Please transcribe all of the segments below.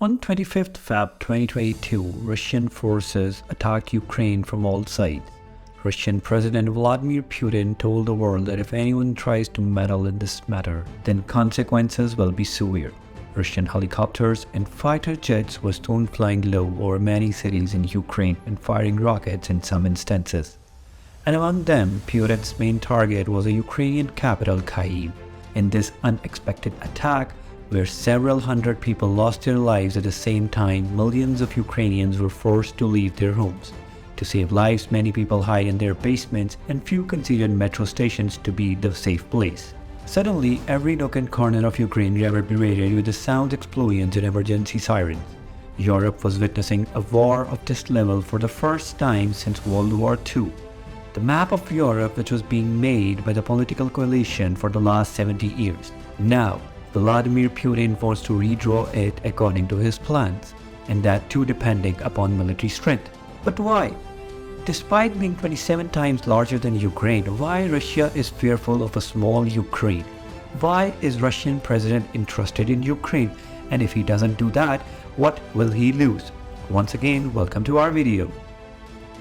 On 25th Feb 2022, Russian forces attacked Ukraine from all sides. Russian President Vladimir Putin told the world that if anyone tries to meddle in this matter, then consequences will be severe. Russian helicopters and fighter jets were seen flying low over many cities in Ukraine and firing rockets in some instances. And among them, Putin's main target was the Ukrainian capital Kyiv. In this unexpected attack, where several hundred people lost their lives at the same time, millions of Ukrainians were forced to leave their homes. To save lives, many people hide in their basements, and few considered metro stations to be the safe place. Suddenly, every nook and corner of Ukraine reverberated with the sound of explosions and emergency sirens. Europe was witnessing a war of this level for the first time since World War II. The map of Europe, which was being made by the political coalition for the last 70 years. Now, Vladimir Putin wants to redraw it according to his plans, and that too depending upon military strength. But why? Despite being 27 times larger than Ukraine, why Russia is fearful of a small Ukraine? Why is Russian president interested in Ukraine? And if he doesn't do that, what will he lose? Once again, welcome to our video.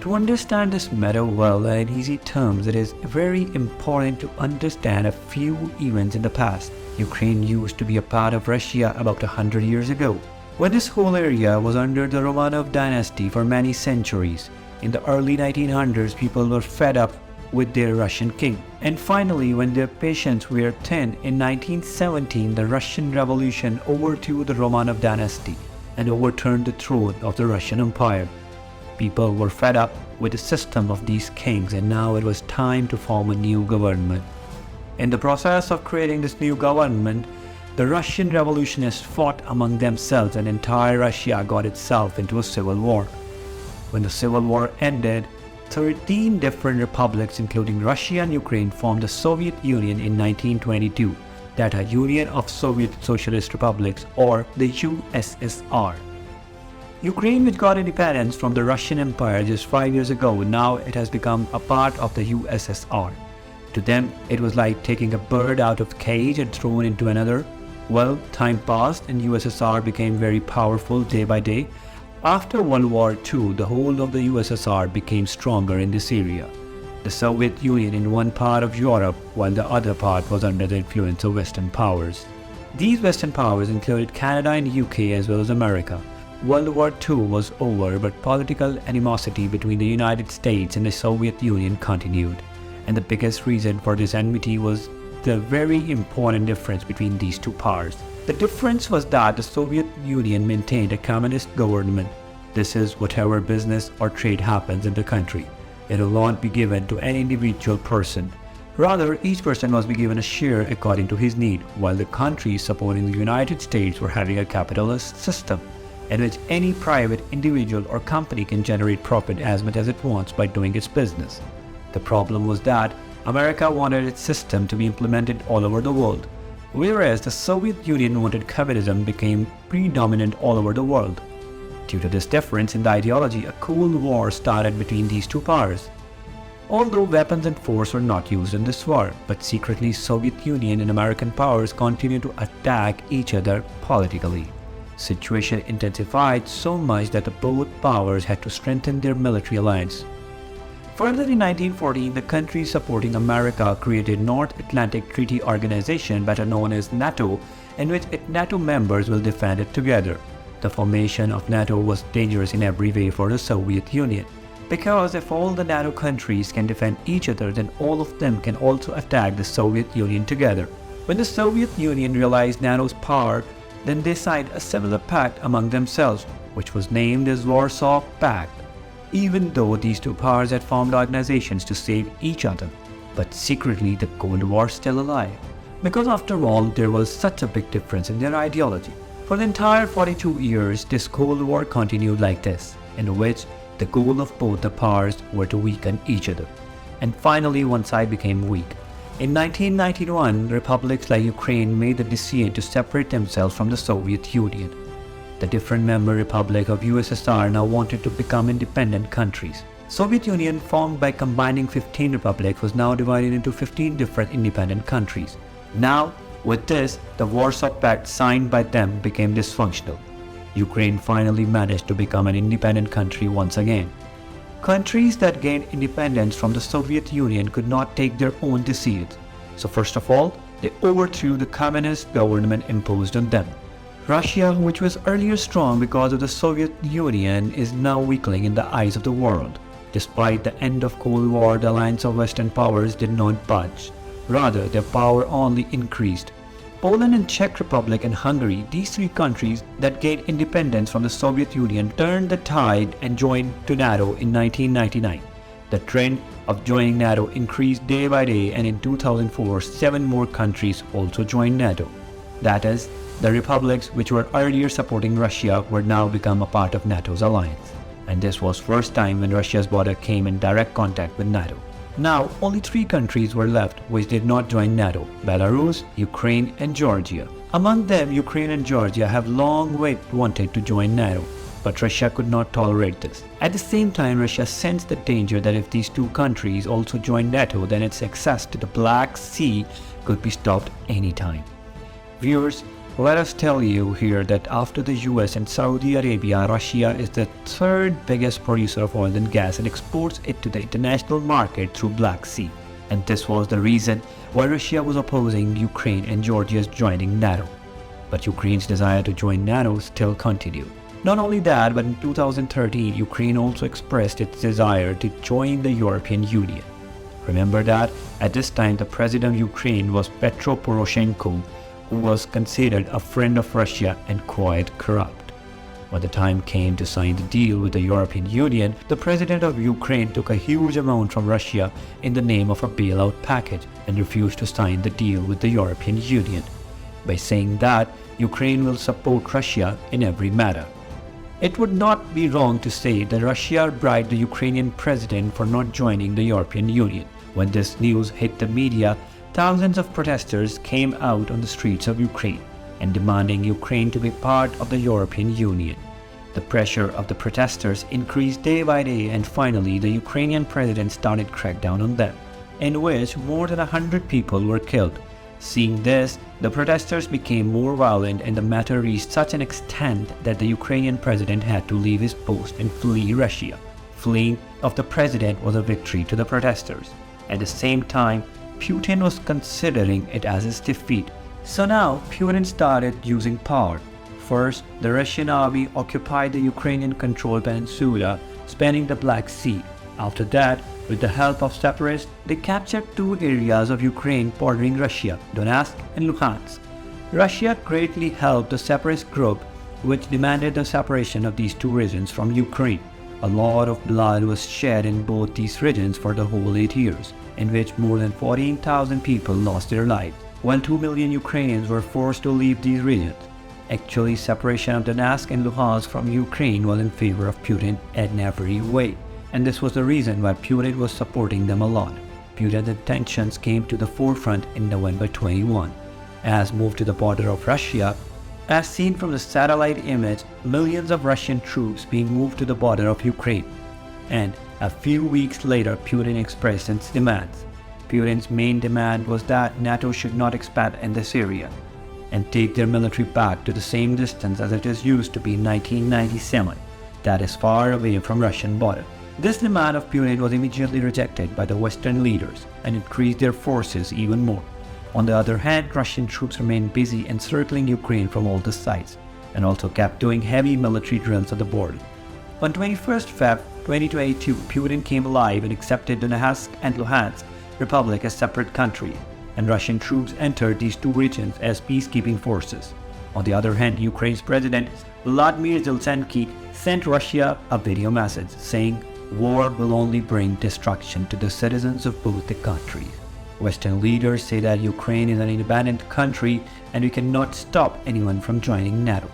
To understand this matter well and in easy terms, it is very important to understand a few events in the past. Ukraine used to be a part of Russia about 100 years ago, when this whole area was under the Romanov dynasty for many centuries. In the early 1900s, people were fed up with their Russian king. And finally, when their patience were thin, in 1917, the Russian Revolution overthrew the Romanov dynasty and overturned the throne of the Russian Empire. People were fed up with the system of these kings, and now it was time to form a new government. In the process of creating this new government, the Russian revolutionists fought among themselves, and entire Russia got itself into a civil war. When the civil war ended, 13 different republics including Russia and Ukraine formed the Soviet Union in 1922, that is Union of Soviet Socialist Republics, or the USSR. Ukraine, which got independence from the Russian Empire just 5 years ago, now it has become a part of the USSR. To them, it was like taking a bird out of a cage and thrown into another. Well, time passed and USSR became very powerful day by day. After World War II, the whole of the USSR became stronger in this area. The Soviet Union in one part of Europe, while the other part was under the influence of Western powers. These Western powers included Canada and UK as well as America. World War II was over, but political animosity between the United States and the Soviet Union continued. And the biggest reason for this enmity was the very important difference between these two powers. The difference was that the Soviet Union maintained a communist government. This is whatever business or trade happens in the country. It will not be given to any individual person. Rather, each person must be given a share according to his need, while the countries supporting the United States were having a capitalist system, in which any private individual or company can generate profit as much as it wants by doing its business. The problem was that America wanted its system to be implemented all over the world, whereas the Soviet Union wanted communism became predominant all over the world. Due to this difference in the ideology, a Cold War started between these two powers. Although weapons and force were not used in this war, but secretly Soviet Union and American powers continued to attack each other politically. Situation intensified so much that both powers had to strengthen their military alliance. Further, in 1914, the countries supporting America created North Atlantic Treaty Organization, better known as NATO, in which NATO members will defend it together. The formation of NATO was dangerous in every way for the Soviet Union, because if all the NATO countries can defend each other, then all of them can also attack the Soviet Union together. When the Soviet Union realized NATO's power, then they signed a similar pact among themselves, which was named as Warsaw Pact. Even though these two powers had formed organizations to save each other, but secretly the Cold War still alive. Because after all, there was such a big difference in their ideology. For the entire 42 years, this Cold War continued like this, in which the goal of both the powers were to weaken each other. And finally, one side became weak. In 1991, republics like Ukraine made the decision to separate themselves from the Soviet Union. The different member republics of USSR now wanted to become independent countries. Soviet Union, formed by combining 15 republics, was now divided into 15 different independent countries. Now, with this, the Warsaw Pact signed by them became dysfunctional. Ukraine finally managed to become an independent country once again. Countries that gained independence from the Soviet Union could not take their own decisions. So first of all, they overthrew the communist government imposed on them. Russia, which was earlier strong because of the Soviet Union, is now weakening in the eyes of the world. Despite the end of Cold War, the alliance of Western powers did not budge. Rather, their power only increased. Poland and Czech Republic and Hungary, these three countries that gained independence from the Soviet Union, turned the tide and joined to NATO in 1999. The trend of joining NATO increased day by day, and in 2004, 7 more countries also joined NATO. That is, the republics which were earlier supporting Russia were now become a part of NATO's alliance. And this was first time when Russia's border came in direct contact with NATO. Now, only 3 countries were left which did not join NATO: Belarus, Ukraine, and Georgia. Among them, Ukraine and Georgia have long wanted to join NATO, but Russia could not tolerate this. At the same time, Russia sensed the danger that if these 2 countries also joined NATO, then its access to the Black Sea could be stopped anytime. Viewers, let us tell you here that after the US and Saudi Arabia, Russia is the 3rd biggest producer of oil and gas and exports it to the international market through Black Sea. And this was the reason why Russia was opposing Ukraine and Georgia's joining NATO. But Ukraine's desire to join NATO still continued. Not only that, but in 2013, Ukraine also expressed its desire to join the European Union. Remember that at this time the president of Ukraine was Petro Poroshenko, who was considered a friend of Russia and quite corrupt. When the time came to sign the deal with the European Union, the president of Ukraine took a huge amount from Russia in the name of a bailout package and refused to sign the deal with the European Union, by saying that Ukraine will support Russia in every matter. It would not be wrong to say that Russia bribed the Ukrainian president for not joining the European Union. When this news hit the media, thousands of protesters came out on the streets of Ukraine and demanding Ukraine to be part of the European Union. The pressure of the protesters increased day by day, and finally the Ukrainian president started crackdown on them, in which more than 100 people were killed. Seeing this, the protesters became more violent, and the matter reached such an extent that the Ukrainian president had to leave his post and flee Russia. Fleeing of the president was a victory to the protesters. At the same time, Putin was considering it as his defeat. So now Putin started using power. First, the Russian army occupied the Ukrainian-controlled peninsula spanning the Black Sea. After that, with the help of separatists, they captured 2 areas of Ukraine bordering Russia, Donetsk and Luhansk. Russia greatly helped the separatist group, which demanded the separation of these 2 regions from Ukraine. A lot of blood was shed in both these regions for the whole 8 years, in which more than 14,000 people lost their lives, while 2 million Ukrainians were forced to leave these regions. Actually, separation of Donetsk and Luhansk from Ukraine was in favor of Putin in every way, and this was the reason why Putin was supporting them a lot. Putin's intentions came to the forefront in November 21. As moved to the border of Russia, as seen from the satellite image, millions of Russian troops being moved to the border of Ukraine. And a few weeks later, Putin expressed its demands. Putin's main demand was that NATO should not expand in this area and take their military back to the same distance as it is used to be in 1997, that is far away from Russian border. This demand of Putin was immediately rejected by the Western leaders and increased their forces even more. On the other hand, Russian troops remained busy encircling Ukraine from all the sides and also kept doing heavy military drills at the border. On 21st Feb 2022, Putin came alive and accepted Donetsk and Luhansk Republic as separate countries, and Russian troops entered these 2 regions as peacekeeping forces. On the other hand, Ukraine's president Volodymyr Zelensky sent Russia a video message saying, "War will only bring destruction to the citizens of both the countries." Western leaders say that Ukraine is an independent country and we cannot stop anyone from joining NATO.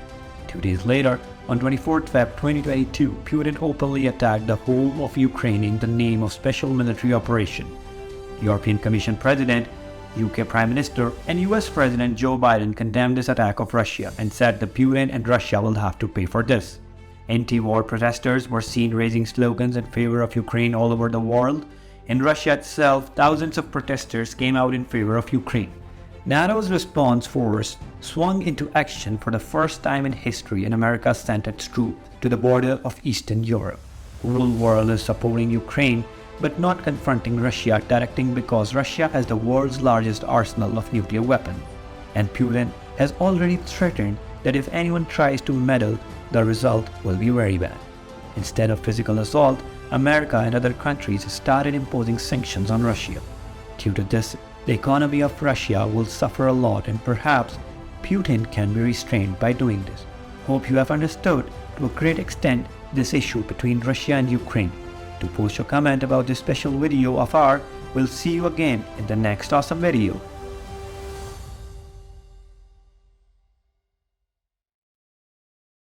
2 days later, on 24th Feb 2022, Putin openly attacked the whole of Ukraine in the name of special military operation. European Commission President, UK Prime Minister, and US President Joe Biden condemned this attack of Russia and said that Putin and Russia will have to pay for this. Anti-war protesters were seen raising slogans in favor of Ukraine all over the world. In Russia itself, thousands of protesters came out in favor of Ukraine. NATO's response force swung into action for the first time in history, and America sent its troops to the border of Eastern Europe. The whole world is supporting Ukraine but not confronting Russia directly because Russia has the world's largest arsenal of nuclear weapons, and Putin has already threatened that if anyone tries to meddle, the result will be very bad. Instead of physical assault, America and other countries started imposing sanctions on Russia. Due to this, the economy of Russia will suffer a lot, and perhaps Putin can be restrained by doing this. Hope you have understood to a great extent this issue between Russia and Ukraine. To post your comment about this special video of ours, we'll see you again in the next awesome video.